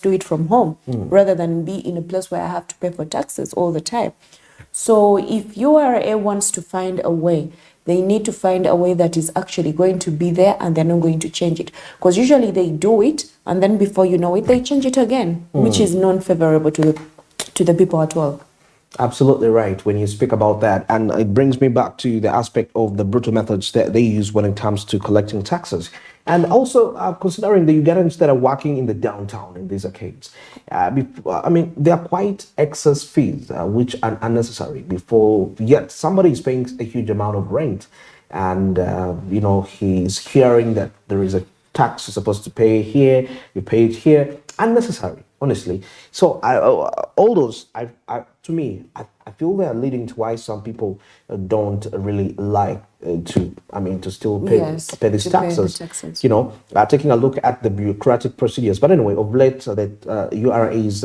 just do it from home rather than be in a place where I have to pay for taxes all the time. So if URA wants to find a way, they need to find a way that is actually going to be there and they're not going to change it. Because usually they do it and then before you know it, they change it again, which is non-favorable to the people at all. Absolutely right when you speak about that. And it brings me back to the aspect of the brutal methods that they use when it comes to collecting taxes. And also considering the Ugandans that are working in the downtown in these arcades. I mean, they are quite excess fees, which are unnecessary before yet somebody is paying a huge amount of rent. And, you know, he's hearing that there is a tax you're supposed to pay here, you pay it here. Unnecessary, honestly. So all those, to me, I feel they are leading to why some people don't really like to still pay these taxes. You know, taking a look at the bureaucratic procedures. But anyway, of late, that URA is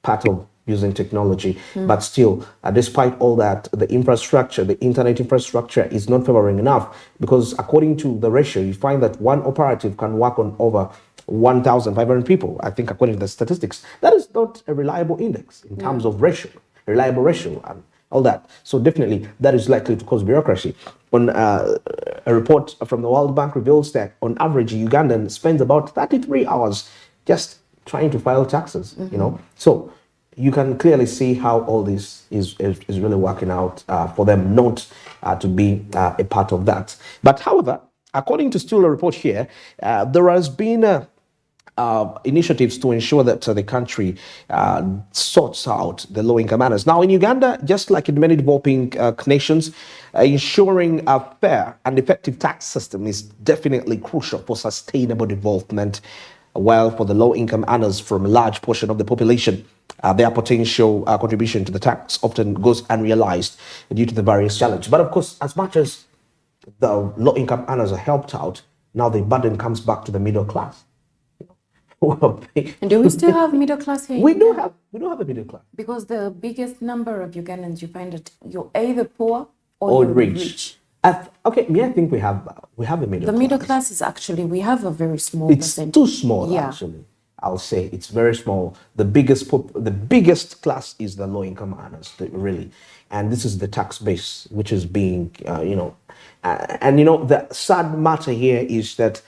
part of using technology, but still, despite all that, the infrastructure, the internet infrastructure is not favoring enough because according to the ratio, you find that one operative can work on over 1,500 people, I think, according to the statistics. That is not a reliable index in terms of ratio, reliable ratio, and all that. So definitely, that is likely to cause bureaucracy. On a report from the World Bank reveals that on average, Ugandan spends about 33 hours just trying to file taxes. You know, so you can clearly see how all this is really working out for them not to be a part of that. But however, according to still a report here, there has been initiatives to ensure that the country sorts out the low-income earners. Now, in Uganda, just like in many developing nations, ensuring a fair and effective tax system is definitely crucial for sustainable development. While for the low-income earners from a large portion of the population, their potential contribution to the tax often goes unrealized due to the various challenges. But of course, as much as the low-income earners are helped out, now the burden comes back to the middle class. And do we still have middle class here? We do have a middle class. Because the biggest number of Ugandans, you find that you're either poor or you're rich. Okay, I think we have a middle class. The middle class is actually, we have a very small percentage. It's too small, actually. I'll say it's very small. The biggest class is the low-income earners, really. And this is the tax base, which is being, the sad matter here is that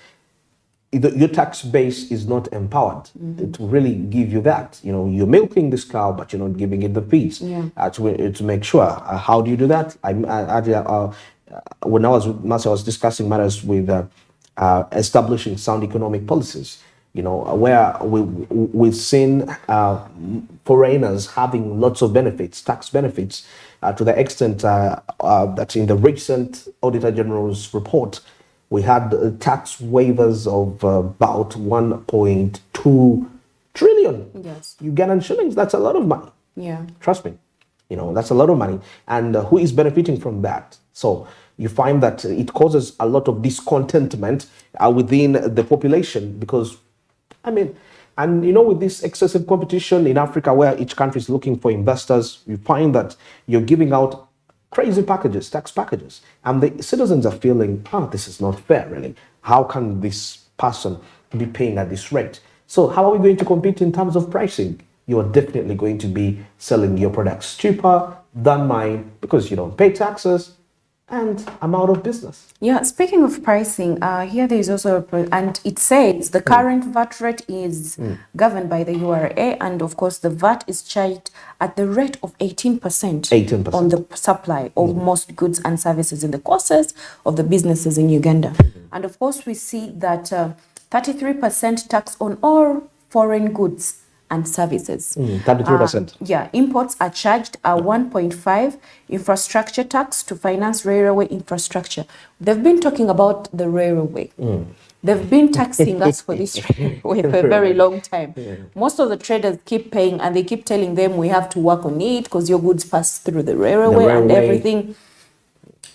your tax base is not empowered to really give you that. You know, you're milking this cow, but you're not giving it the fees to make sure. How do you do that? When I was with Marcia, I was discussing matters with establishing sound economic policies. You know, where we've seen foreigners having lots of benefits, tax benefits, to the extent that in the recent Auditor General's report, we had tax waivers of about 1.2 trillion Ugandan shillings. That's a lot of money. Yeah. Trust me. You know, that's a lot of money. And who is benefiting from that? So you find that it causes a lot of discontentment within the population because, with this excessive competition in Africa where each country is looking for investors, you find that you're giving out crazy packages, tax packages. And the citizens are feeling, this is not fair, really. How can this person be paying at this rate? So how are we going to compete in terms of pricing? You are definitely going to be selling your products cheaper than mine because you don't pay taxes and I'm out of business. Yeah, speaking of pricing, here there is also, and it says the current VAT rate is governed by the URA, and of course the VAT is charged at the rate of 18% on the supply of most goods and services in the courses of the businesses in Uganda. And of course we see that 33% tax on all foreign goods and services. 33%. Imports are charged a 1.5 infrastructure tax to finance railway infrastructure. They've been talking about the railway. They've been taxing us for this railway for a very long time. Most of the traders keep paying and they keep telling them we have to work on it because your goods pass through the railway and everything.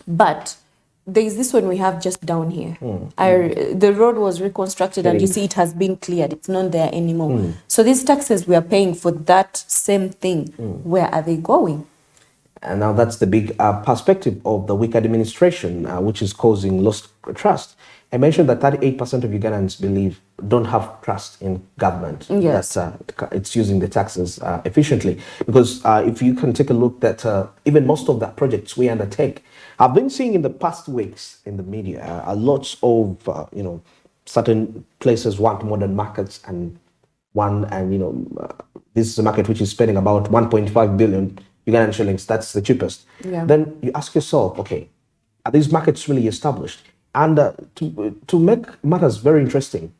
But there is this one we have just down here. The road was reconstructed and you see it has been cleared. It's not there anymore. So these taxes we are paying for that same thing, where are they going? And now that's the big perspective of the weak administration, which is causing lost trust. I mentioned that 38% of Ugandans don't have trust in government. Yes. That it's using the taxes efficiently. Because if you can take a look at even most of the projects we undertake, I've been seeing in the past weeks in the media lots of, certain places want modern markets and this is a market which is spending about 1.5 billion Ugandan shillings. That's the cheapest. Yeah. Then you ask yourself, okay, are these markets really established? And to make matters very interesting,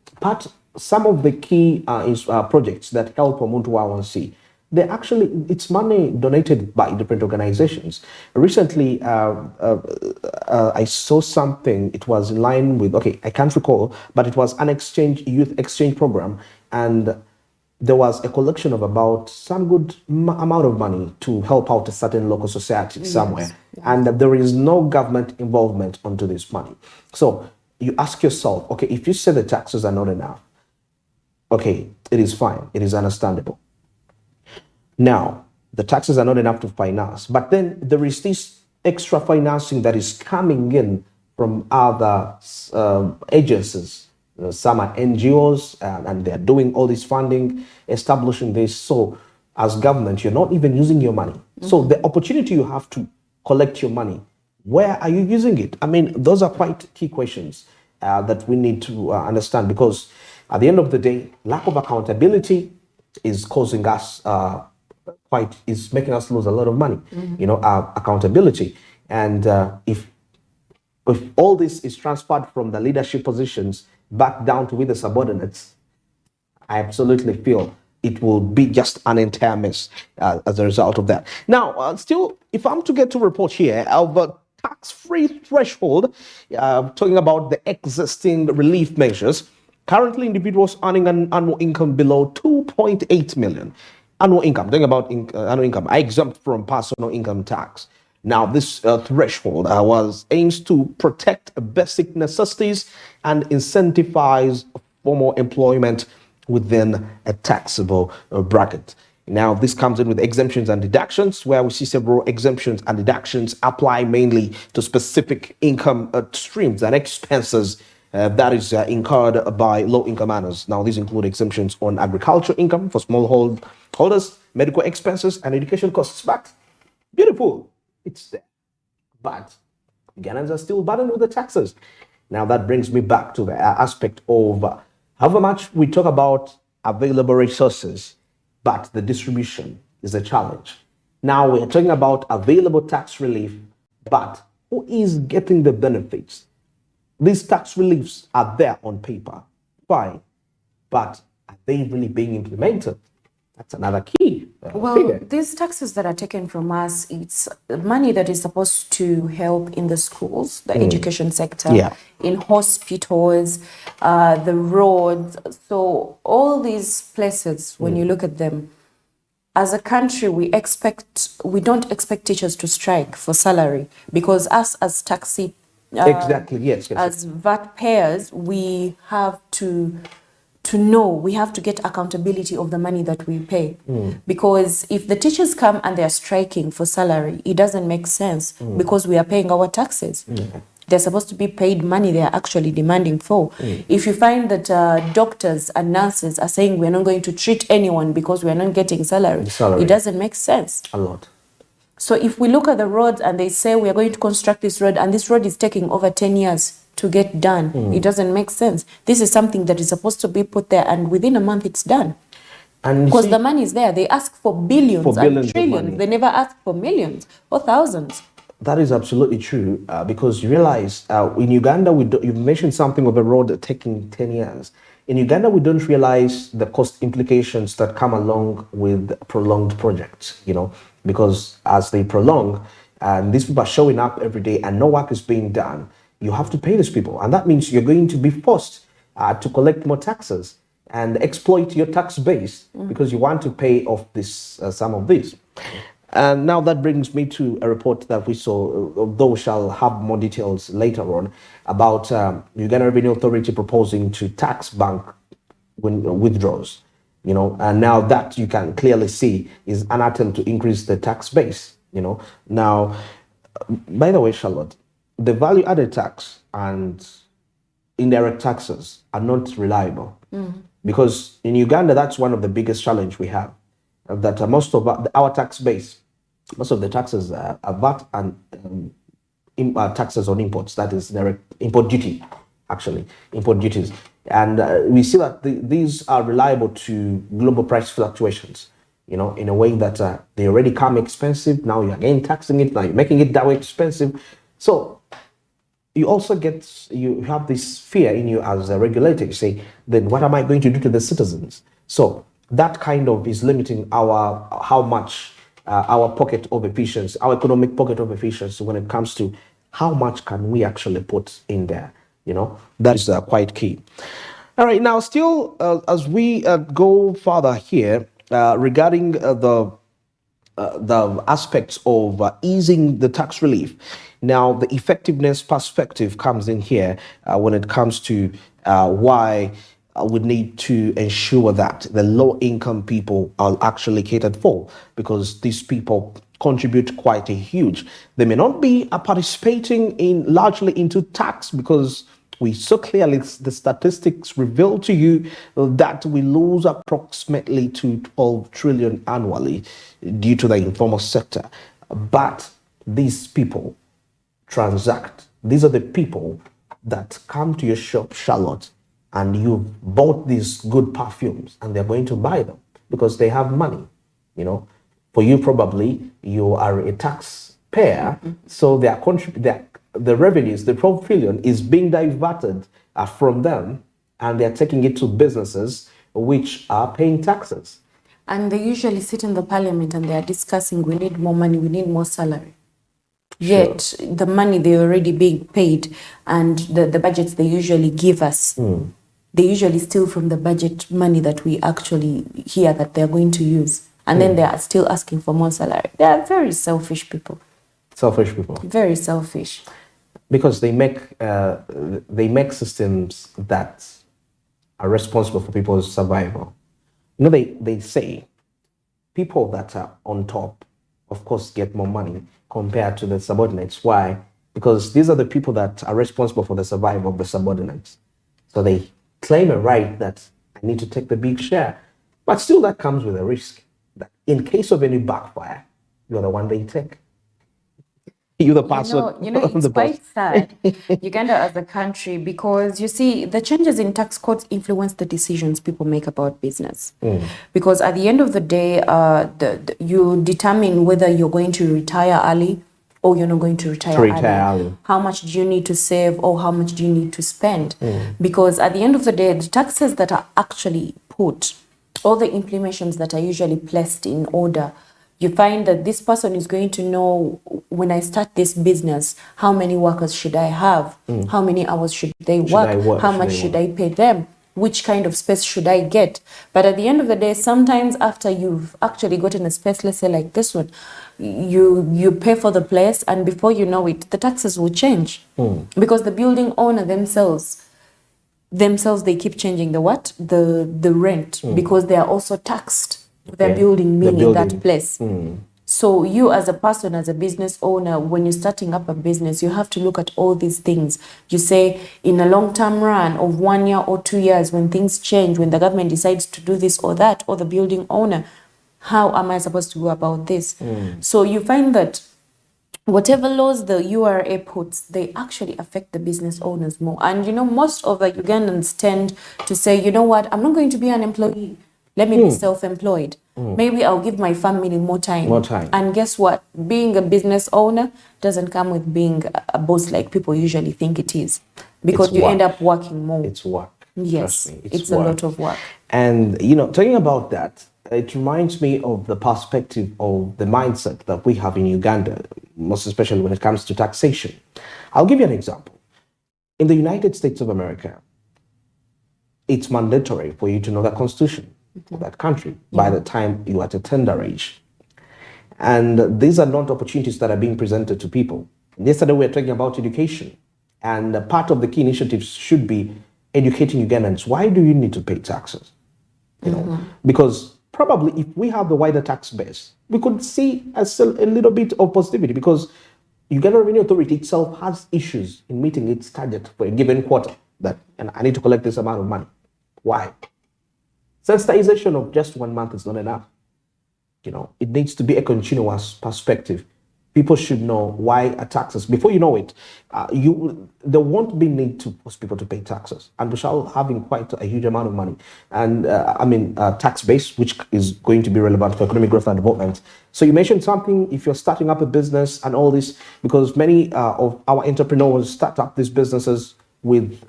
some of the key projects that help Omuntu Wawansi, it's money donated by different organizations. Recently, I saw something, it was in line with, I can't recall, but it was an youth exchange program. And there was a collection of about some good amount of money to help out a certain local society somewhere. Yes. And there is no government involvement onto this money. So you ask yourself, okay, if you say the taxes are not enough, okay, it is fine. It is understandable. Now, the taxes are not enough to finance, but then there is this extra financing that is coming in from other agencies. Some are NGOs and they're doing all this funding, establishing this. So as government, you're not even using your money. Mm-hmm. So the opportunity you have to collect your money, where are you using it? I mean, those are quite key questions that we need to understand, because at the end of the day, lack of accountability is causing us is making us lose a lot of money. Mm-hmm. Accountability. And if all this is transferred from the leadership positions back down to with the subordinates, I absolutely feel it will be just an entire mess as a result of that. Now, still, if I'm to get to report here of a tax-free threshold, talking about the existing relief measures, currently individuals earning an annual income below 2.8 million annual income, talking about annual income, are exempt from personal income tax. Now, this threshold aims to protect basic necessities and incentivize formal employment within a taxable bracket. Now, this comes in with exemptions and deductions, where we see several exemptions and deductions apply mainly to specific income streams and expenses that is incurred by low-income earners. Now, these include exemptions on agricultural income for small holders, medical expenses, and education costs. But beautiful. It's there. But Ugandans are still burdened with the taxes. Now, that brings me back to the aspect of however much we talk about available resources, but the distribution is a challenge. Now, we're talking about available tax relief, but who is getting the benefits? These tax reliefs are there on paper, fine, but are they really being implemented? That's another key figure. These taxes that are taken from us, it's money that is supposed to help in the schools, the education sector, in hospitals, the roads. So all these places, when you look at them, as a country, we don't expect teachers to strike for salary, because us as taxi, as VAT payers, we have to know, we have to get accountability of the money that we pay. Because if the teachers come and they're striking for salary, it doesn't make sense, because we are paying our taxes. They're supposed to be paid money they are actually demanding for. If you find that doctors and nurses are saying we're not going to treat anyone because we're not getting salary, it doesn't make sense. A lot. So if we look at the roads and they say we are going to construct this road, and this road is taking over 10 years to get done, it doesn't make sense. This is something that is supposed to be put there, and within a month it's done. Because the money is there. They ask for billions and trillions. They never ask for millions or thousands. That is absolutely true, because you realize in Uganda, you mentioned something of a road taking 10 years. In Uganda, we don't realize the cost implications that come along with prolonged projects, because as they prolong, and these people are showing up every day and no work is being done, you have to pay these people. And that means you're going to be forced to collect more taxes and exploit your tax base because you want to pay off some of this. And now that brings me to a report that we saw, although we shall have more details later on, about Uganda Revenue Authority proposing to tax bank withdrawals. And now that you can clearly see is an attempt to increase the tax base. Now, by the way, Charlotte, the value added tax and indirect taxes are not reliable because in Uganda, that's one of the biggest challenge we have. That most of our tax base, most of the taxes are VAT and taxes on imports. That is direct import duty, actually import duties, and we see that these are reliable to global price fluctuations. In a way that they already come expensive. Now you're again taxing it. Now you're making it that way expensive. So you also you have this fear in you as a regulator. You say, then what am I going to do to the citizens? So that kind of is limiting how much our pocket of efficiency, our economic pocket of efficiency when it comes to how much can we actually put in there. That is quite key. All right, now still as we go further here regarding the aspects of easing the tax relief. Now, the effectiveness perspective comes in here when it comes to why we need to ensure that the low-income people are actually catered for, because these people contribute quite a huge. They may not be participating largely into tax because we so clearly, the statistics reveal to you that we lose approximately to 12 trillion annually due to the informal sector. But these people transact. These are the people that come to your shop, Charlotte, and you've bought these good perfumes and they're going to buy them because they have money. For you, probably you are a taxpayer, so the revenues, the 12 trillion is being diverted from them, and they're taking it to businesses which are paying taxes. And they usually sit in the parliament and they are discussing, we need more money, we need more salary. Yet sure. The money they're already being paid, and the budgets they usually give us, they usually steal from the budget money that we actually hear that they're going to use. And then they are still asking for more salary. They are very selfish people. Selfish people. Very selfish. Because they make systems that are responsible for people's survival. They say people that are on top, of course, get more money compared to the subordinates. Why? Because these are the people that are responsible for the survival of the subordinates. So they claim a right that I need to take the big share. But still that comes with a risk that in case of any backfire, you're the one they take. You're the person. It's quite sad, Uganda as a country, because you see, the changes in tax codes influence the decisions people make about business. Because at the end of the day, you determine whether you're going to retire early or you're not going to retire early. How much do you need to save, or how much do you need to spend? Because at the end of the day, the taxes that are actually put, all the implementations that are usually placed in order, you find that this person is going to know, when I start this business, how many workers should I have? How many hours should they work? How much should I pay them? Which kind of space should I get? But at the end of the day, sometimes after you've actually gotten a space, let's say like this one, you pay for the place, and before you know it, the taxes will change. Because the building owner themselves, they keep changing the rent, because they are also taxed. They're building in that place. So you as a person, as a business owner, when you're starting up a business, you have to look at all these things. You say, in a long-term run of 1 year or 2 years, when things change, when the government decides to do this or that, or the building owner, how am I supposed to go about this? So you find that whatever laws the URA puts, they actually affect the business owners more. And most of the Ugandans tend to say, you know what, I'm not going to be an employee. Let me be self-employed. Maybe I'll give my family more time. And guess what? Being a business owner doesn't come with being a boss like people usually think it is. Because you end up working more. It's work. Yes, Trust me, it's a lot of work. And, talking about that, it reminds me of the perspective of the mindset that we have in Uganda, most especially when it comes to taxation. I'll give you an example. In the United States of America, it's mandatory for you to know the Constitution of that country by the time you are at a tender age. And these are not opportunities that are being presented to people. Yesterday we were talking about education, and part of the key initiatives should be educating Ugandans. Why do you need to pay taxes? Because probably if we have the wider tax base, we could see a little bit of positivity, because Uganda Revenue Authority itself has issues in meeting its target for a given quarter, that, and I need to collect this amount of money. Why? Sensitization of just 1 month is not enough. It needs to be a continuous perspective. People should know why taxes. Before you know it, there won't be need to force people to pay taxes, and we shall having quite a huge amount of money, and tax base, which is going to be relevant for economic growth and development. So you mentioned something, if you're starting up a business and all this, because many of our entrepreneurs start up these businesses with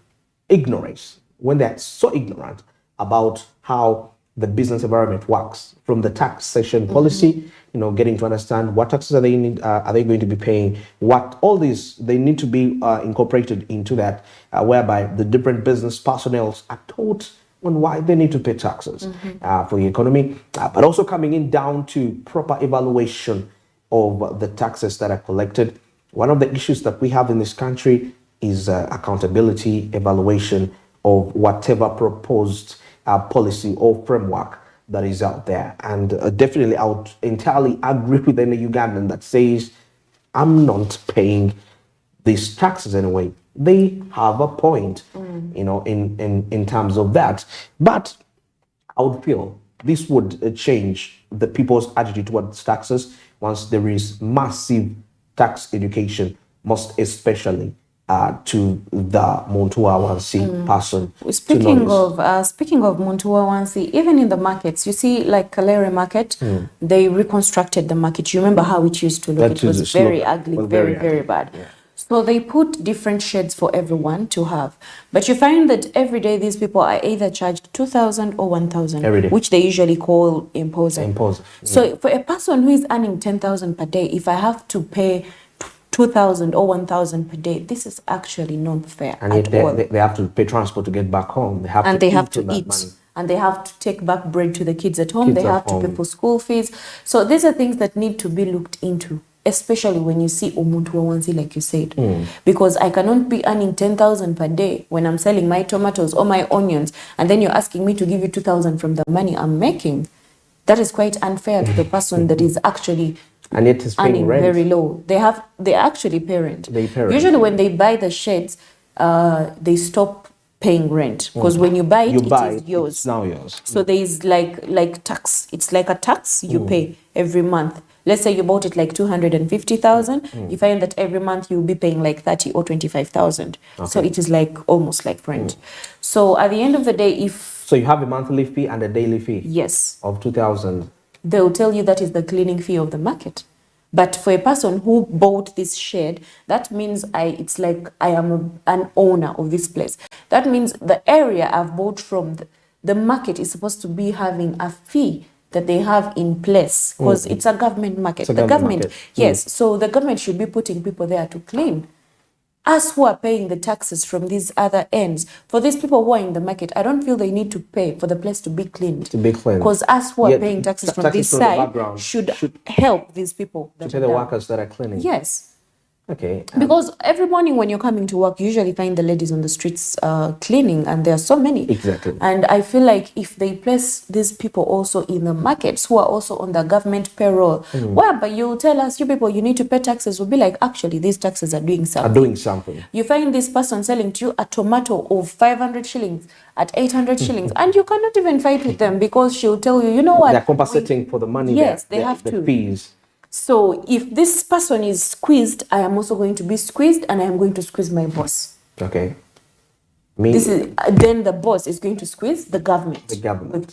ignorance, when they're so ignorant about how the business environment works, from the taxation policy, getting to understand what taxes are they going to be paying, what all these they need to be incorporated into that, whereby the different business personnel are taught on why they need to pay taxes for the economy, but also coming in down to proper evaluation of the taxes that are collected. One of the issues that we have in this country is accountability, evaluation of whatever proposed policy or framework that is out there. And definitely I would entirely agree with any Ugandan that says, I'm not paying these taxes anyway. They have a point, in terms of that. But I would feel this would change the people's attitude towards taxes once there is massive tax education, most especially to the Montua Wansi person. Speaking of Montua Wansi, even in the markets, you see, like Kalere Market, they reconstructed the market. You remember how it used to look? It was very ugly, very bad. Yeah. So they put different shades for everyone to have. But you find that every day these people are either charged 2,000 or 1,000, which they usually call imposer. So for a person who is earning 10,000 per day, if I have to pay 2,000 or 1,000 per day, this is actually not fair at all. They have to pay transport to get back home. They have to eat. And they have to take back bread to the kids at home. They have to pay for school fees. So these are things that need to be looked into, especially when you see Omuntu Wansi, like you said. Because I cannot be earning 10,000 per day when I'm selling my tomatoes or my onions, and then you're asking me to give you 2,000 from the money I'm making. That is quite unfair to the person that is actually and it is earning rent. Very low. They actually pay rent. Usually when they buy the sheds, they stop paying rent, because when you buy it, it is yours. It's now yours. So there is like tax. It's like a tax you pay every month. Let's say you bought it like 250,000. You find that every month you'll be paying like 30 or 25,000. So it is like almost like rent. So at the end of the day, so you have a monthly fee and a daily fee. Yes. Of 2,000. They'll tell you that is the cleaning fee of the market. But for a person who bought this shed, that means it's like I am an owner of this place. That means the area I've bought from, the market is supposed to be having a fee that they have in place, because it's a government market. The government, yes. So the government should be putting people there to clean. Us who are paying the taxes from these other ends, for these people who are in the market, I don't feel they need to pay for the place to be cleaned. Because us who are paying taxes from this side should help these people. To tell the workers that are cleaning. Yes. Okay. Because every morning when you're coming to work, you usually find the ladies on the streets cleaning, and there are so many. Exactly. And I feel like if they place these people also in the markets who are also on the government payroll, whereby you tell us, you people, you need to pay taxes, we'll be like, actually, these taxes are doing something. You find this person selling to you a tomato of 500 shillings at 800 shillings, and you cannot even fight with them, because she'll tell you, you know what? They're compensating for the money. Yes, they have to. The fees. So if this person is squeezed, I am also going to be squeezed, and I am going to squeeze my boss. Okay. Then the boss is going to squeeze the government.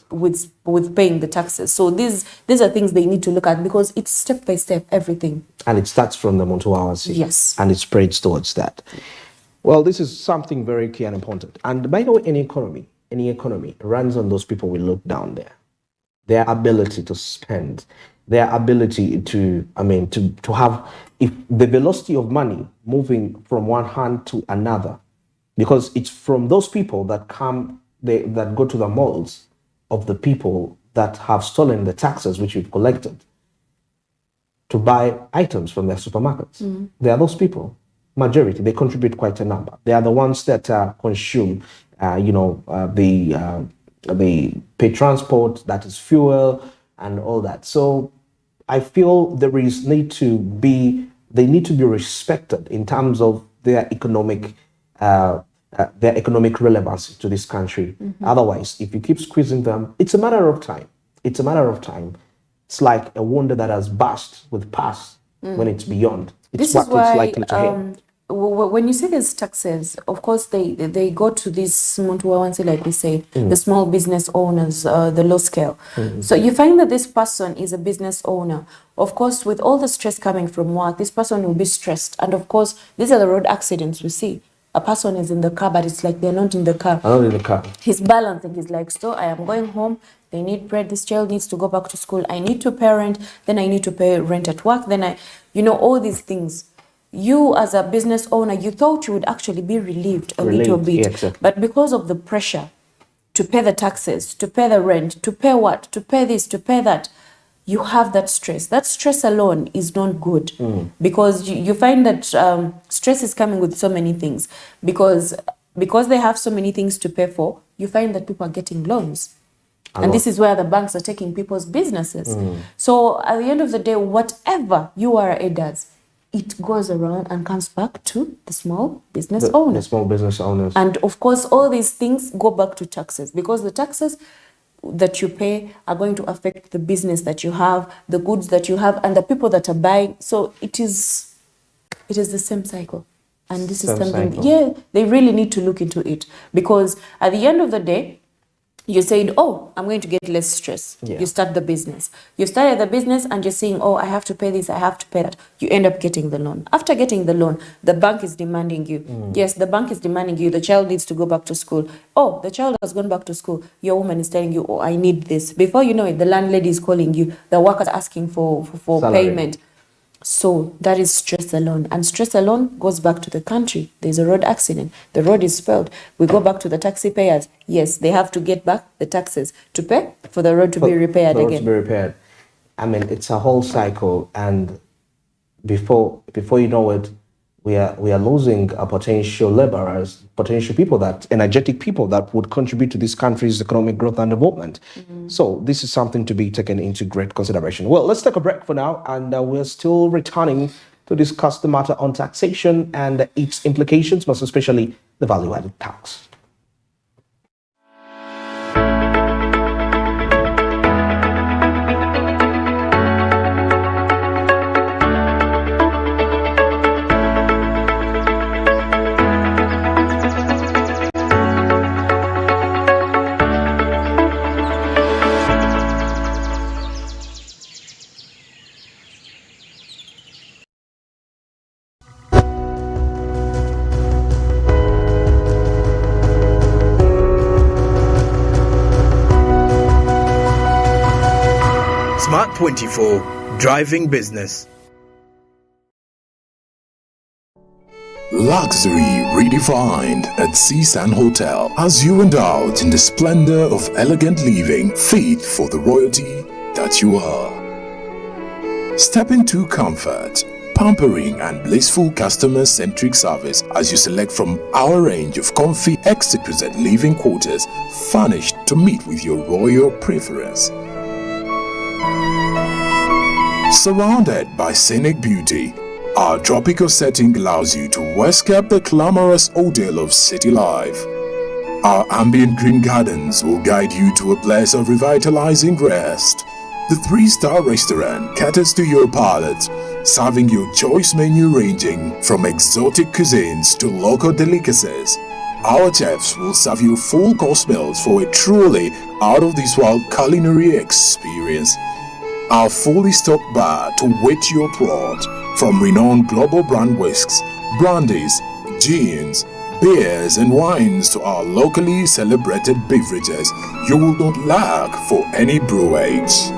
With paying the taxes. So these are things they need to look at, because it's step by step, everything. And it starts from the Montua Wansi. Yes. And it spreads towards that. Well, this is something very key and important. And by the way, any economy runs on those people we look down there. Their ability to spend, their ability to have, if the velocity of money moving from one hand to another, because it's from those people that that go to the malls of the people that have stolen the taxes which we've collected to buy items from their supermarkets. They are those people. Majority, they contribute quite a number. They are the ones that consume, the they pay transport, that is fuel, and all that. So I feel they need to be respected in terms of their economic relevance to this country. Otherwise, if you keep squeezing them, it's a matter of time. It's a matter of time. It's like a wonder that has burst with past when it's beyond. It's This is why, likely to hit. when you say there's taxes, of course they go to this like we say, the small business owners, the low scale. So you find that this person is a business owner. Of course, with all the stress coming from work, this person will be stressed. And of course, these are the road accidents we see. A person is in the car, but it's like they're not in the car. Not in the car. He's balancing. He's like, so I am going home. They need bread. This child needs to go back to school. I need to parent. Then I need to pay rent at work. Then all these things. You as a business owner, you thought you would actually be relieved a little bit. Yeah, exactly. But because of the pressure to pay the taxes, to pay the rent, to pay what, to pay this, to pay that, you have that stress. That stress alone is not good because you find that stress is coming with so many things. Because they have so many things to pay for, you find that people are getting loans. And this is where the banks are taking people's businesses. So at the end of the day, whatever URA does, it goes around and comes back to the small business owners. The small business owners. And of course, all these things go back to taxes because the taxes that you pay are going to affect the business that you have, the goods that you have, and the people that are buying. So it is the same cycle. And this is something, they really need to look into it because at the end of the day, you said, oh, I'm going to get less stress. You start the business. You started the business and you're saying, oh, I have to pay this, I have to pay that. You end up getting the loan. After getting the loan, the bank is demanding you. Yes, the bank is demanding you. The child needs to go back to school. Oh, the child has gone back to school. Your woman is telling you, oh, I need this. Before you know it, the landlady is calling you. The worker is asking for payment. So that is stress alone. And stress alone goes back to the country. There's a road accident. The road is spoiled. We go back to the taxi payers. Yes, they have to get back the taxes to pay for the road to be repaired again. To be repaired. I mean, it's a whole cycle. And before you know it, we are losing potential laborers, potential people energetic people that would contribute to this country's economic growth and development. So this is something to be taken into great consideration. Well, let's take a break for now, and we're still returning to discuss the matter on taxation and its implications, most especially the value-added tax. Smart 24, driving business. Luxury redefined at Seasand Hotel as you indulge in the splendor of elegant living fit for the royalty that you are. Step into comfort, pampering and blissful customer-centric service as you select from our range of comfy exquisite living quarters furnished to meet with your royal preference. Surrounded by scenic beauty, our tropical setting allows you to escape the glamorous ordeal of city life. Our ambient green gardens will guide you to a place of revitalizing rest. The 3-star restaurant caters to your palate, serving your choice menu ranging from exotic cuisines to local delicacies. Our chefs will serve you full-course meals for a truly out-of-this-world culinary experience. Our fully stocked bar to whet your throat, from renowned global brand whisks, brandies, gins, beers and wines to our locally celebrated beverages, you will not lack for any brewage.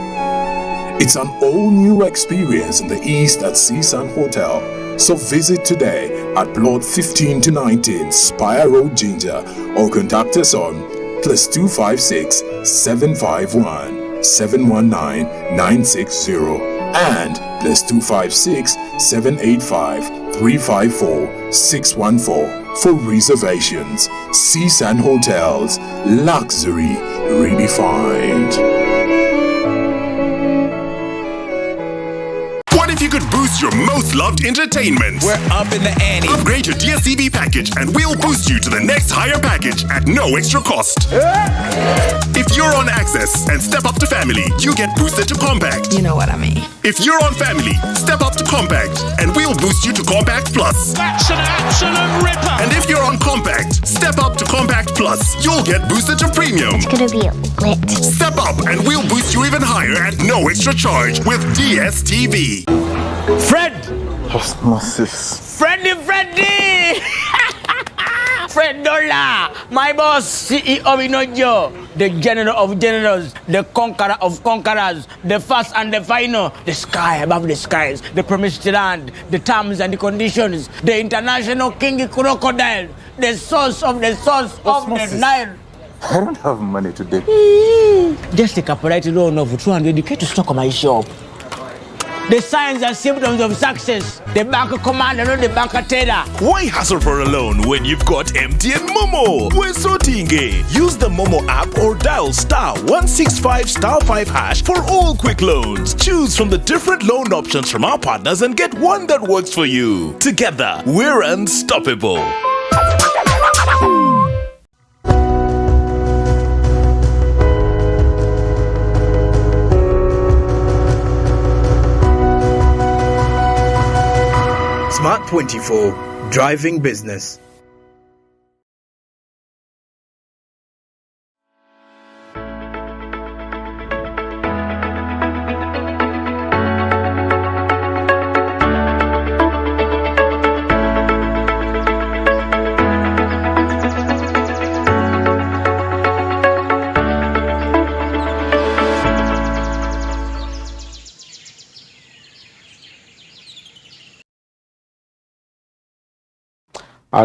It's an all-new experience in the East at Seasand Hotel, so visit today at plot 15 to 19 Spire Road, Ginger, or contact us on +256 751 719 960 and +256 785 354-614 for reservations. Seasand Hotels, luxury redefined. What if you could boost your most loved entertainment? We're up in the ante. Upgrade your DSTV package and we'll boost you to the next higher package at no extra cost. If you're on Access and step up to Family, you get boosted to Compact. You know what I mean. If you're on Family, step up to Compact and we'll boost you to Compact Plus. That's an absolute ripper. And if you're on Compact, step up to Compact Plus, you'll get boosted to Premium. It's gonna be lit. Step up and we'll boost you even higher at no extra charge with DSTV. Fred! Osmosis. Freddy! Fred Dollar, my boss, CEO Inojo, the general of generals, the conqueror of conquerors, the first and the final, the sky above the skies, the promised land, the terms and the conditions, the international king crocodile, the source of the Nile. I don't have money today. Just take a polite loan of 200k to stock on my shop. The signs and symptoms of success. The bank commander, not the bank teller. Why hassle for a loan when you've got MTN Momo? We're sorting. Use the Momo app or dial *165*5# for all quick loans. Choose from the different loan options from our partners and get one that works for you. Together, we're unstoppable. Smart 24, driving business.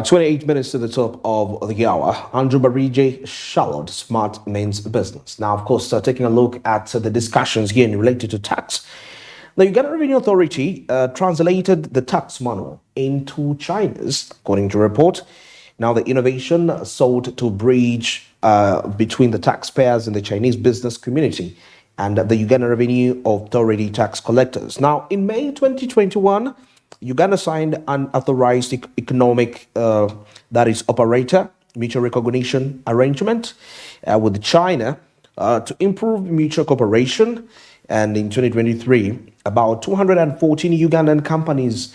28 minutes to the top of the hour. Andrew Barije, Charlotte, Smart Means Business. Now, of course, taking a look at the discussions here related to tax. The Uganda Revenue Authority translated the tax manual into Chinese, according to a report. Now, the innovation sought to bridge between the taxpayers and the Chinese business community and the Uganda Revenue Authority tax collectors. Now, in May 2021, Uganda signed an authorized economic, that is operator, mutual recognition arrangement with China to improve mutual cooperation. And in 2023, about 214 Ugandan companies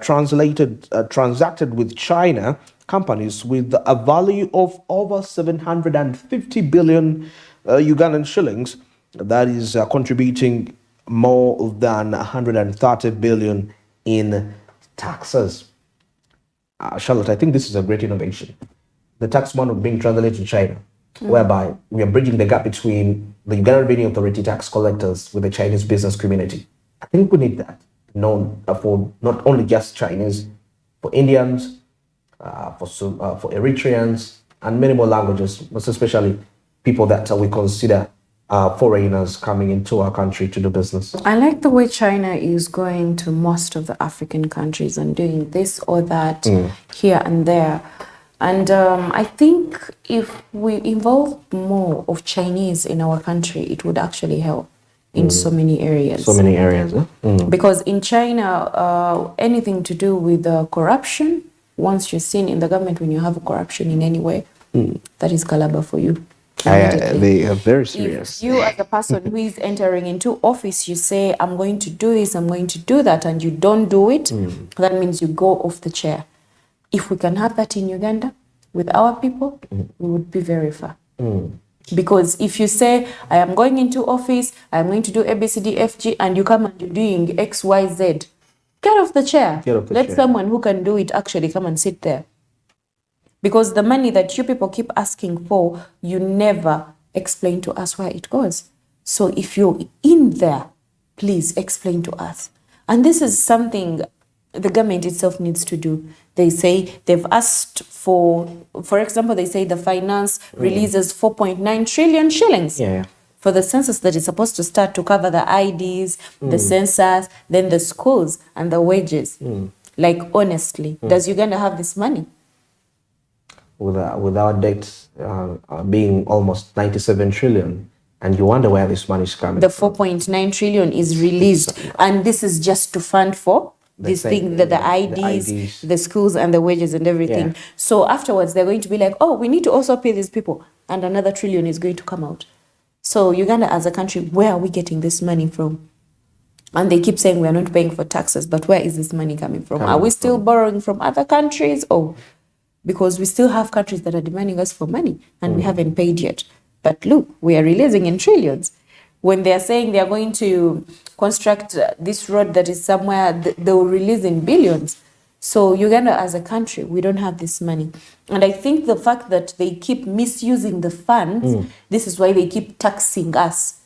transacted with China companies with a value of over 750 billion Ugandan shillings. That is contributing more than 130 billion in taxes. Charlotte, I think this is a great innovation. The tax model being translated to China, whereby we are bridging the gap between the Uganda Revenue Authority tax collectors with the Chinese business community. I think we need that, known for not only just Chinese, for Indians, for Eritreans, and many more languages, most especially people that we consider foreigners coming into our country to do business. I like the way China is going to most of the African countries and doing this or that here and there. And I think if we involve more of Chinese in our country, it would actually help in so many areas. So many areas, huh? Because in China, anything to do with corruption, once you're seen in the government, when you have corruption in any way, that is caliber for you. They are very serious. If you as a person who is entering into office, you say, I'm going to do this, I'm going to do that, and you don't do it, that means you go off the chair. If we can have that in Uganda with our people, we would be very far. Because if you say, I am going into office, I'm going to do ABCDFG, and you come and you're doing XYZ, get off the chair. Let someone who can do it actually come and sit there. Because the money that you people keep asking for, you never explain to us where it goes. So if you're in there, please explain to us. And this is something the government itself needs to do. They say they've asked for example, they say the finance releases 4.9 trillion shillings for the census that is supposed to start to cover the IDs, the census, then the schools and the wages. Like, honestly, does Uganda have this money? With our debt being almost 97 trillion, and you wonder where this money is coming The from. 4.9 trillion is released, and this is just to fund for this thing, the IDs, the schools and the wages and everything. Yeah. So afterwards, they're going to be like, oh, we need to also pay these people, and another trillion is going to come out. So Uganda as a country, where are we getting this money from? And they keep saying we're not paying for taxes, but where is this money coming from? Are we still borrowing from other countries? Oh, because we still have countries that are demanding us for money and we haven't paid yet. But look, we are releasing in trillions. When they are saying they are going to construct this road that is somewhere, they will release in billions. So Uganda as a country, we don't have this money. And I think the fact that they keep misusing the funds, this is why they keep taxing us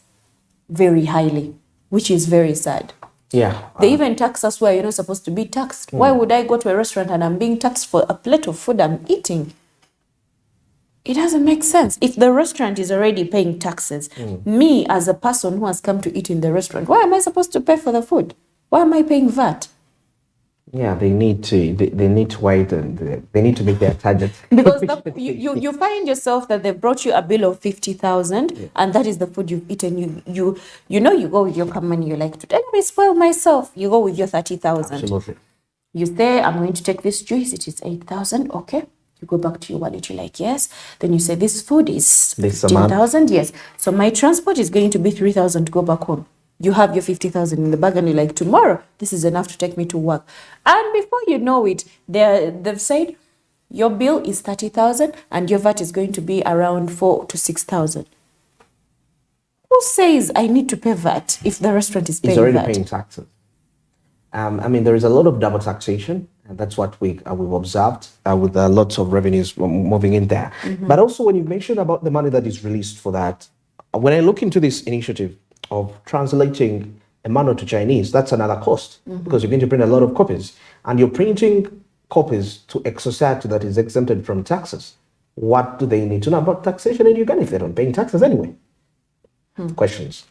very highly, which is very sad. Yeah. They even tax us where you're not supposed to be taxed. Why would I go to a restaurant and I'm being taxed for a plate of food I'm eating? It doesn't make sense. If the restaurant is already paying taxes, me as a person who has come to eat in the restaurant, why am I supposed to pay for the food? Why am I paying VAT? Yeah, they need to. They need to wait, and they need to make their target. Because you find yourself that they brought you a bill of 50,000, and that is the food you've eaten. You go with your company. You're like, today let me spoil myself. You go with your 30,000. Absolutely. You say, I'm going to take this juice. It is 8,000. Okay. You go back to your wallet. You're like, yes. Then you say, this food is 15,000. Yes. So my transport is going to be 3,000 to go back home. You have your 50,000 in the bag and you're like, tomorrow, this is enough to take me to work. And before you know it, they've said, your bill is 30,000 and your VAT is going to be around 4,000 to 6,000. Who says I need to pay VAT if the restaurant is paying VAT? It's already paying taxes. I mean, there is a lot of double taxation, and that's what we've observed with lots of revenues moving in there. But also, when you mentioned about the money that is released for that, when I look into this initiative of translating a manual to Chinese, that's another cost because you're going to print a lot of copies, and you're printing copies to a society that is exempted from taxes. What do they need to know about taxation in Uganda if they don't pay taxes anyway? Questions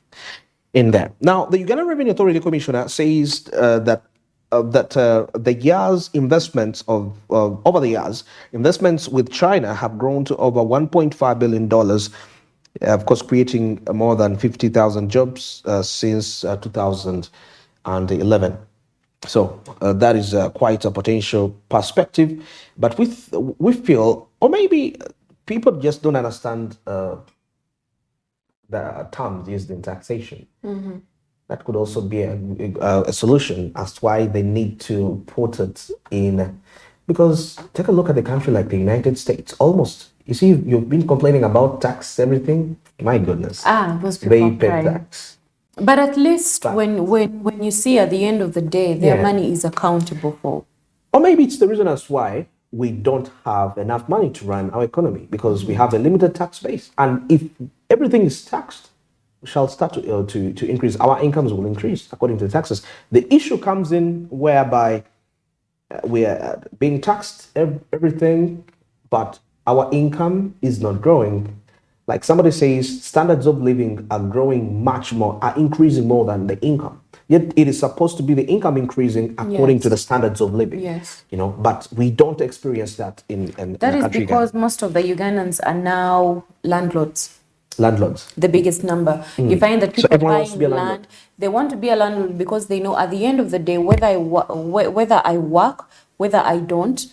in there. Now, the Uganda Revenue Authority Commissioner says that the year's investments over the years, investments with China have grown to over $1.5 billion. Of course, creating more than 50,000 jobs since 2011. So that is quite a potential perspective. But we feel, or maybe people just don't understand the terms used in taxation. That could also be a solution as to why they need to put it in. Because take a look at the country like the United States, almost. You see, you've been complaining about tax, everything. My goodness. Those people they pay crying. tax. But at least when you see at the end of the day, their money is accountable for. Or maybe it's the reason as why we don't have enough money to run our economy, because we have a limited tax base. And if everything is taxed, we shall start to increase. Our incomes will increase according to the taxes. The issue comes in whereby we are being taxed everything, but our income is not growing. Like somebody says, standards of living are growing much more, are increasing more than the income. Yet it is supposed to be the income increasing according to the standards of living. Yes. But we don't experience that in That is country because Ghana. most of the Ugandans are now landlords. Landlords. The biggest number. You find that people everyone wants buying to be a land, landlord. they want to be a landlord because they know at the end of the day, whether I work, whether I don't,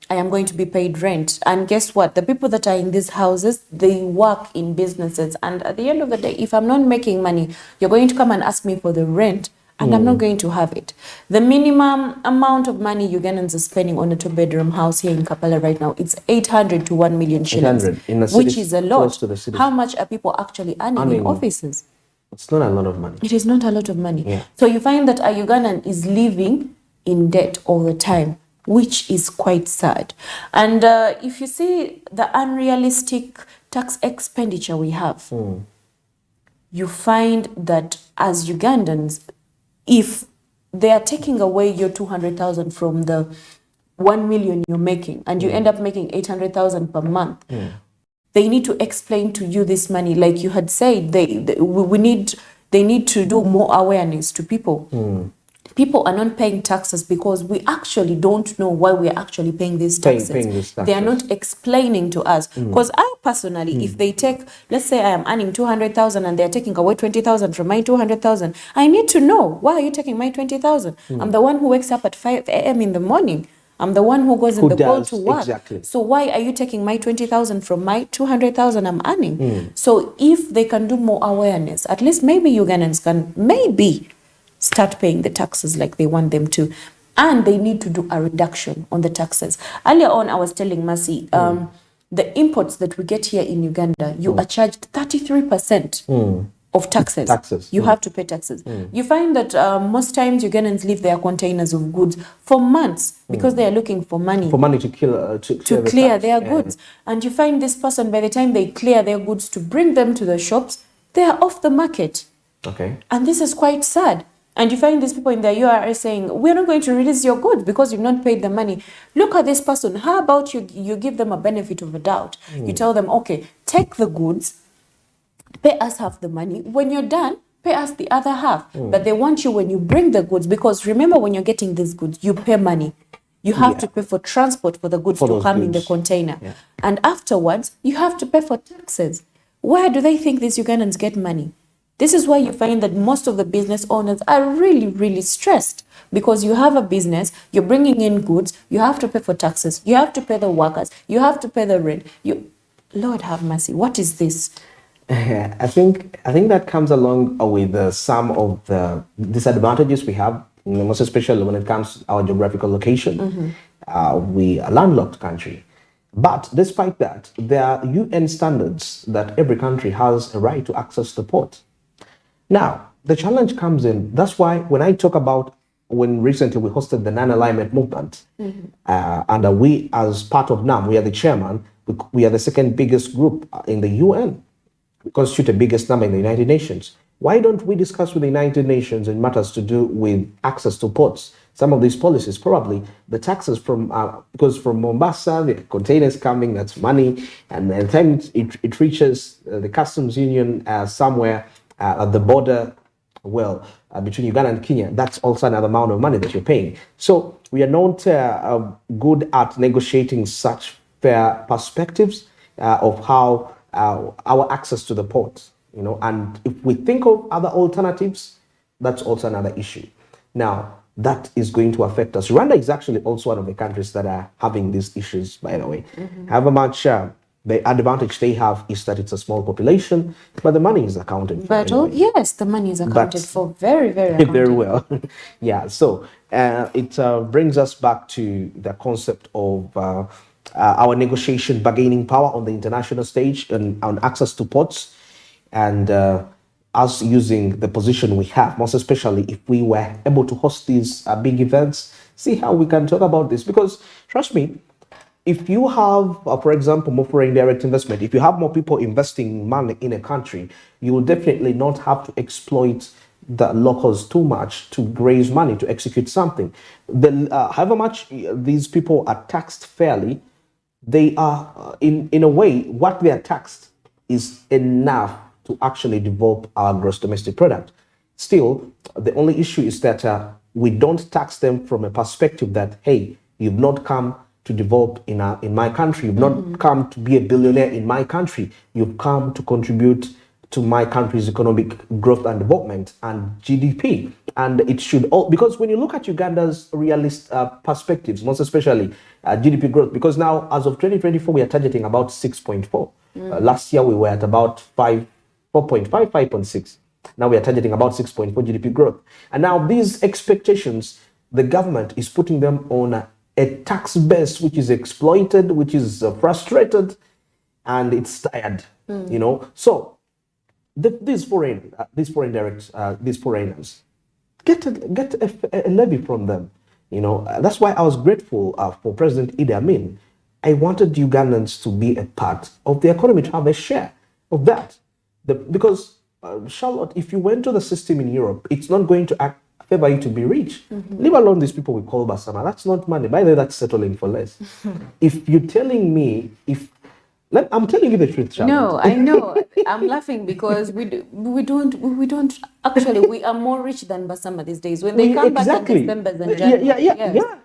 I am going to be paid rent. And guess what? The people that are in these houses, they work in businesses. And at the end of the day, if I'm not making money, you're going to come and ask me for the rent, and I'm not going to have it. The minimum amount of money Ugandans are spending on a two-bedroom house here in Kampala right now, it's 800 to 1 million shillings, 800 in the which city, is a close lot. to the city. How much are people actually earning in offices? It's not a lot of money. It is not a lot of money. Yeah. So you find that a Ugandan is living in debt all the time, which is quite sad. And if you see the unrealistic tax expenditure we have, you find that as Ugandans, if they are taking away your 200,000 from the 1 million you're making, and you end up making 800,000 per month, they need to explain to you this money. Like you had said, they need to do more awareness to people. people are not paying taxes because we actually don't know why we are actually paying these taxes. Paying these taxes. They are not explaining to us. Because I personally, if they take, let's say I am earning 200,000 and they are taking away 20,000 from my 200,000, I need to know, why are you taking my 20,000? I'm the one who wakes up at 5 a.m. in the morning. I'm the one who goes in the boat to work. Exactly. So why are you taking my 20,000 from my 200,000 I'm earning? So if they can do more awareness, at least maybe Ugandans can maybe start paying the taxes like they want them to. And they need to do a reduction on the taxes. Earlier on, I was telling Mercy, the imports that we get here in Uganda, you are charged 33% of taxes. You have to pay taxes. You find that most times Ugandans leave their containers of goods for months because they are looking for money. For money to kill, to clear their goods. And you find this person, by the time they clear their goods to bring them to the shops, they are off the market. Okay. And this is quite sad. And you find these people in the URS saying, we're not going to release your goods because you've not paid the money. Look at this person. How about you give them a benefit of a doubt? You tell them, okay, take the goods, pay us half the money. When you're done, pay us the other half. But they want you when you bring the goods, because remember, when you're getting these goods, you pay money. You have to pay for transport for the goods to come in the container. Yeah. And afterwards, you have to pay for taxes. Where do they think these Ugandans get money? This is why you find that most of the business owners are really, really stressed, because you have a business, you're bringing in goods, you have to pay for taxes, you have to pay the workers, you have to pay the rent. Lord have mercy, what is this? I think that comes along with some of the disadvantages we have, most especially when it comes to our geographical location. We are a landlocked country. But despite that, there are UN standards that every country has a right to access the port. Now, the challenge comes in. That's why when I talk about when recently we hosted the non-alignment movement, and we as part of NAM, we are the chairman, we are the second biggest group in the UN. We constitute the biggest number in the United Nations. Why don't we discuss with the United Nations in matters to do with access to ports? Some of these policies, probably the taxes from, because from Mombasa, the containers coming, that's money. And by the time it reaches the customs union somewhere at the border, between Uganda and Kenya, that's also another amount of money that you're paying. So we are not good at negotiating such fair perspectives of how our access to the port, and if we think of other alternatives, that's also another issue. Now, that is going to affect us. Rwanda is actually also one of the countries that are having these issues, by the way. However much the advantage they have is that it's a small population, but the money is accounted for. But anyway. Yes, the money is accounted for very, very very well. Yeah, so it brings us back to the concept of our negotiation bargaining power on the international stage and on access to ports, and us using the position we have, most especially if we were able to host these big events, see how we can talk about this. Because trust me, if you have, for example, more foreign direct investment, if you have more people investing money in a country, you will definitely not have to exploit the locals too much to raise money to execute something. However much these people are taxed fairly, they are, in a way, what they are taxed is enough to actually develop our gross domestic product. Still, the only issue is that we don't tax them from a perspective that, hey, you've not come to develop in my country, you've not come to be a billionaire in my country, you've come to contribute to my country's economic growth and development and GDP. And it should all, because when you look at Uganda's realist perspectives, most especially GDP growth, because now as of 2024, we are targeting about 6.4. Last year, we were at about 4.5, 5.6. Now we are targeting about 6.4 GDP growth. And now these expectations, the government is putting them on a tax base which is exploited, which is frustrated, and it's tired, So these foreigners get a levy from them. That's why I was grateful for President Idi Amin. I wanted Ugandans to be a part of the economy, to have a share of that. Because, Charlotte, if you went to the system in Europe, it's not going to favor you to be rich. Leave alone these people we call Basama. That's not money. By the way, that's settling for less. If you're telling me, if I'm telling you the truth, Charlotte. No, I know. I'm laughing because we don't actually, we are more rich than Basama these days. When they come back in December and January. Yeah.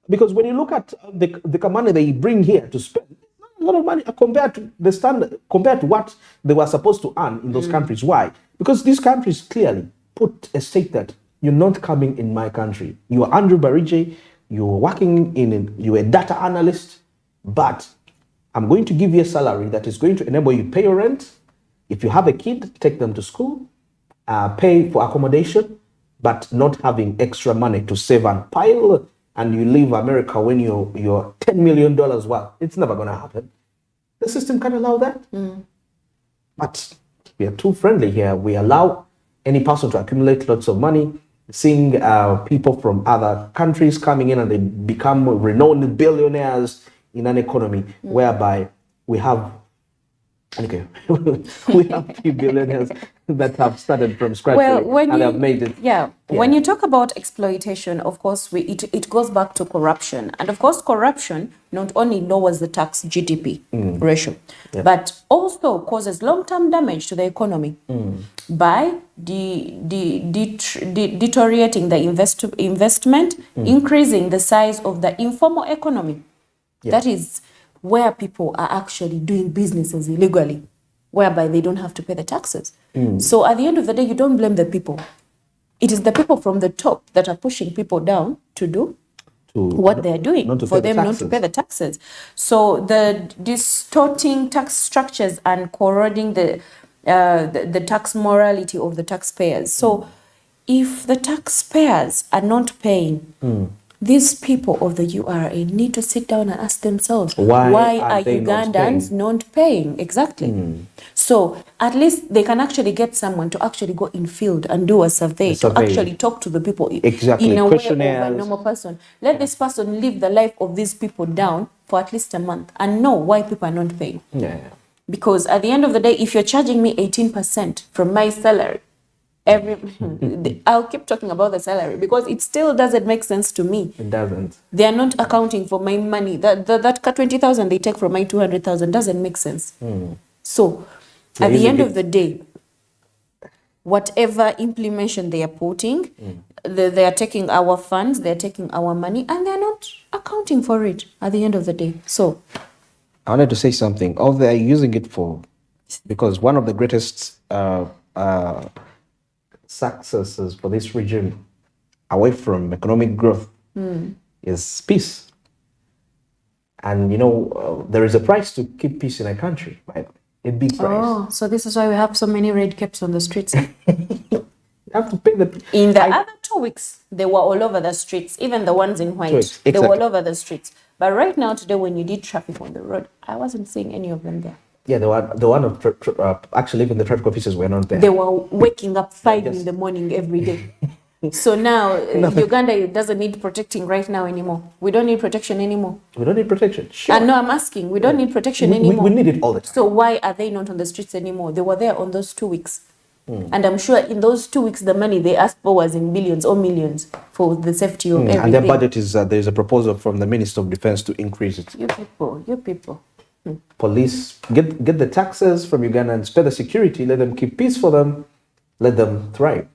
Because when you look at the money they bring here to spend, it's not a lot of money compared to the standard, compared to what they were supposed to earn in those countries. Why? Because these countries clearly put a stake that you're not coming in my country. You are Andrew Barije, you're working you're a data analyst, but I'm going to give you a salary that is going to enable you to pay your rent. If you have a kid, take them to school, pay for accommodation, but not having extra money to save and pile, and you leave America when you're $10 million. Well, it's never going to happen. The system can't allow that. But we are too friendly here. We allow any person to accumulate lots of money, seeing people from other countries coming in and they become renowned billionaires in an economy whereby we have we have few billionaires that have started from scratch and have made it. Yeah. When you talk about exploitation, of course, it goes back to corruption. And of course, corruption not only lowers the tax GDP ratio, but also causes long-term damage to the economy by deteriorating the investment, increasing the size of the informal economy. That is where people are actually doing businesses illegally, whereby they don't have to pay the taxes. So at the end of the day, you don't blame the people. It is the people from the top that are pushing people down to do what they're doing for them not to pay the taxes. So the distorting tax structures and corroding the tax morality of the taxpayers. So if the taxpayers are not paying, these people of the URA need to sit down and ask themselves, why are Ugandans not paying? Exactly. So at least they can actually get someone to actually go in field and do a survey. To actually talk to the people in a way of a normal person. Let this person live the life of these people down for at least a month and know why people are not paying. Because at the end of the day, if you're charging me 18% from my salary, I'll keep talking about the salary because it still doesn't make sense to me. It doesn't. They are not accounting for my money. That 20,000 they take from my 200,000 doesn't make sense. So at the end of the day, whatever implementation they are putting, they are taking our funds, they're taking our money, and they're not accounting for it at the end of the day. So I wanted to say something. All they're using it for, because one of the greatest successes for this region away from economic growth is peace. And there is a price to keep peace in a country, right? A big price. Oh, so this is why we have so many red caps on the streets. You have to pay In the other 2 weeks, they were all over the streets, even the ones in white. They were all over the streets. But right now, today, when you did traffic on the road, I wasn't seeing any of them there. Yeah, the one of actually even the traffic officers were not there. They were waking up 5 in the morning every day. So now Uganda doesn't need protecting right now anymore. We don't need protection anymore. We don't need protection. Sure. And no, I'm asking, we don't need protection anymore. We need it all the time. So why are they not on the streets anymore? They were there on those 2 weeks. And I'm sure in those 2 weeks, the money they asked for was in billions or millions for the safety of everything. And their budget is, there's a proposal from the Minister of Defense to increase it. You people. Police, get the taxes from Uganda and spare the security, let them keep peace for them, let them thrive.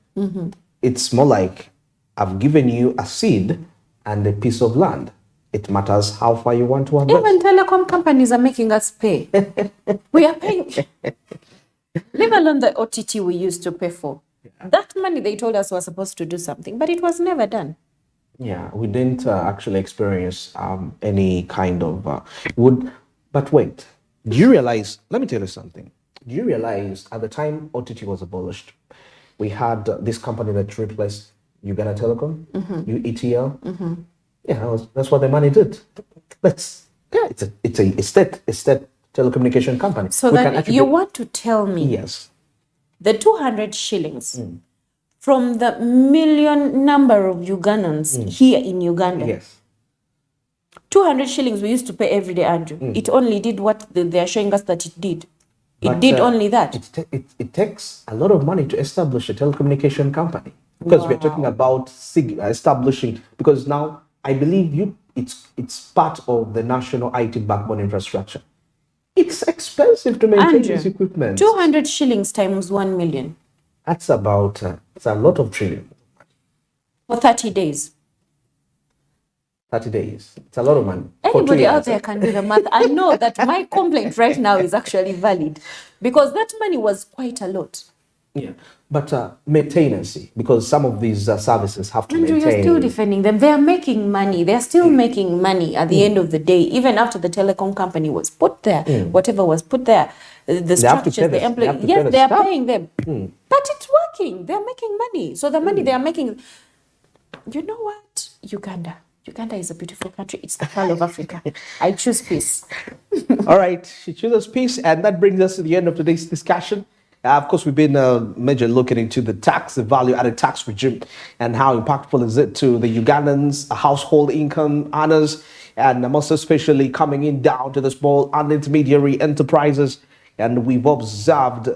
It's more like, I've given you a seed and a piece of land. It matters how far you want to invest. Even telecom companies are making us pay. We are paying. Leave alone the OTT we used to pay for. That money they told us was supposed to do something, but it was never done. Yeah, we didn't actually experience any kind of But wait, do you realize, let me tell you something. Do you realize at the time OTT was abolished, we had this company that replaced Uganda Telecom, UETL? Yeah, that's what the money did. It's a state telecommunication company. So then you want to tell me yes, the 200 shillings from the million number of Ugandans here in Uganda. Yes. 200 shillings we used to pay every day, Andrew. It only did what they are showing us that it did. It did only that. It takes a lot of money to establish a telecommunication company. Because we're talking about establishing, because now I believe it's part of the national IT backbone infrastructure. It's expensive to maintain Andrew, this equipment. 200 shillings times 1 million That's about, it's a lot of trillion. for 30 days. 30 days. It's a lot of money. For 2 Anybody out years. there can do the math. I know that my complaint right now is actually valid because that money was quite a lot. Yeah. But maintenance, because some of these services have to Andrew, maintain. you're still defending them. They are making money. They're still making money at the end of the day, even after the telecom company was put there, whatever was put there, the have to structures, pay the the- employees. they have to pay Yes, the they are staff. paying them. But it's working. They're making money. So the money they are making, you know what? Uganda. Uganda is a beautiful country. It's the pearl of Africa. I choose peace. All right, she chooses peace, and that brings us to the end of today's discussion. Of course, we've been major looking into the tax, the value-added tax regime, and how impactful is it to the Ugandans, household income earners, and most especially coming in down to the small and intermediary enterprises. And we've observed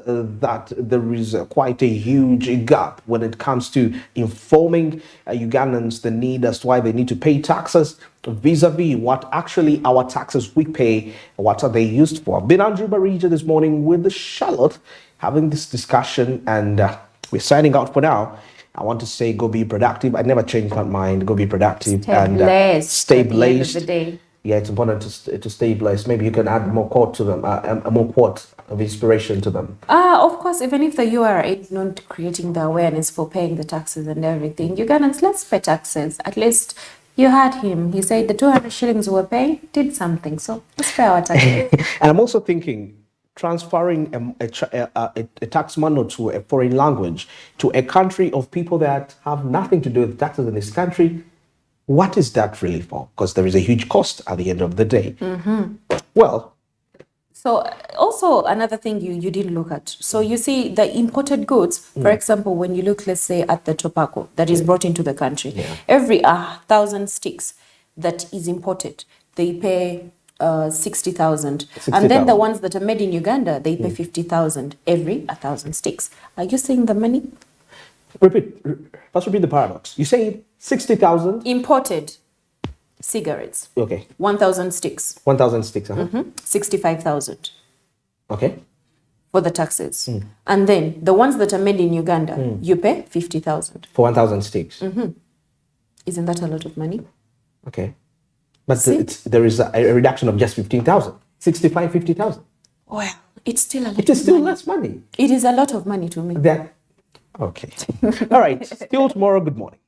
that there is quite a huge gap when it comes to informing Ugandans the need as to why they need to pay taxes vis-a-vis what actually our taxes we pay, what are they used for. I've been Andrew Barija this morning with the Charlotte having this discussion, and we're signing out for now. I want to say go be productive. I never changed my mind. Go be productive Stay and blessed stay at the end of blessed. the day. Yeah, it's important to stay blessed. Maybe you can add more quote to them, a more quote of inspiration to them. Of course, even if the URA is not creating the awareness for paying the taxes and everything, Ugandans, let's pay taxes. At least you heard him. He said the 200 shillings we were paying did something. So let's pay our taxes. And I'm also thinking transferring a tax manual to a foreign language to a country of people that have nothing to do with taxes in this country. What is that really for? Because there is a huge cost at the end of the day. Well, So also another thing you didn't look at. So you see the imported goods, for example, when you look, let's say, at the tobacco that is brought into the country, every 1,000 sticks that is imported, they pay 60,000. And then the 60,000. ones that are made in Uganda, they pay 50,000 every 1,000 sticks. Are you seeing the money? First repeat the paradox. You say 60,000? Imported cigarettes, Okay. 1,000 sticks, 1,000 sticks. 65,000 Okay. for the taxes. And then the ones that are made in Uganda, you pay 50,000. For 1,000 sticks. Isn't that a lot of money? Okay. But See? there is a reduction of just 15,000. 65, 50,000. Well, it's still a lot It is of still money. less money. It is a lot of money to me. That. Okay. All right. Still tomorrow. Good morning.